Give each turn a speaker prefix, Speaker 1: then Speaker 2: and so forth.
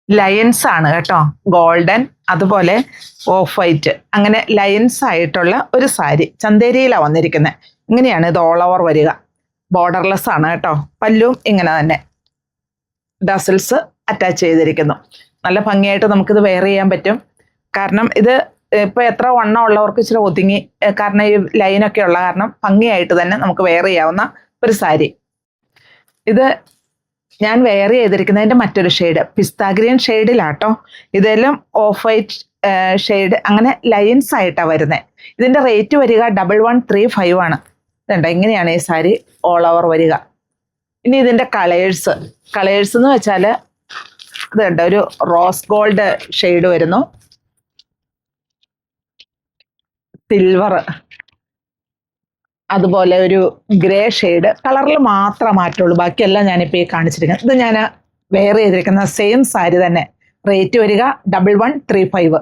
Speaker 1: Lions ആണ് കേട്ടോ. Golden, അതുപോലെ ഓഫ് വൈറ്റ്, അങ്ങനെ ലയൻസ് ആയിട്ടുള്ള ഒരു സാരി ചന്തേരിയിലാണ് വന്നിരിക്കുന്നത്. ഇങ്ങനെയാണ് ഇത് ഓൾ ഓവർ വരിക. ബോർഡർലെസ് ആണ് കേട്ടോ. പല്ലും ഇങ്ങനെ തന്നെ ഡസൽസ് അറ്റാച്ച് ചെയ്തിരിക്കുന്നു. നല്ല ഭംഗിയായിട്ട് നമുക്കിത് വെയർ ചെയ്യാൻ പറ്റും. കാരണം ഇത് ഇപ്പൊ എത്ര വണ്ണം ഉള്ളവർക്ക് ഇച്ചിരി ഒതുങ്ങി, കാരണം ഈ ലൈനൊക്കെ ഉള്ള കാരണം ഭംഗിയായിട്ട് തന്നെ നമുക്ക് വെയർ ചെയ്യാവുന്ന ഒരു സാരി. ഇത് ഞാൻ വെയർ ചെയ്തിരിക്കുന്നതിൻ്റെ മറ്റൊരു ഷെയ്ഡ് പിസ്ത ഗ്രീൻ ഷെയ്ഡിലാട്ടോ. ഇതെല്ലാം ഓഫ് വൈറ്റ് ഷെയ്ഡ്, അങ്ങനെ ലൈൻസ് ആയിട്ടാണ് വരുന്നത്. ഇതിൻ്റെ റേറ്റ് വരിക 1135 ആണ്. ഇതുണ്ട്, ഇങ്ങനെയാണ് ഈ സാരി ഓൾ ഓവർ വരിക. ഇനി ഇതിൻ്റെ കളേഴ്സ് എന്ന് വെച്ചാൽ ഇതുണ്ട്, ഒരു റോസ് ഗോൾഡ് ഷെയ്ഡ് വരുന്നു, സിൽവർ, അതുപോലെ ഒരു ഗ്രേ ഷെയ്ഡ്. കളറിൽ മാത്രമേ മാറ്റുള്ളൂ, ബാക്കിയെല്ലാം ഞാനിപ്പോൾ ഈ കാണിച്ചിരിക്കുന്നത്. ഇത് ഞാൻ വെയർ ചെയ്തിരിക്കുന്ന സെയിം സാരി തന്നെ. റേറ്റ് വരിക 1135.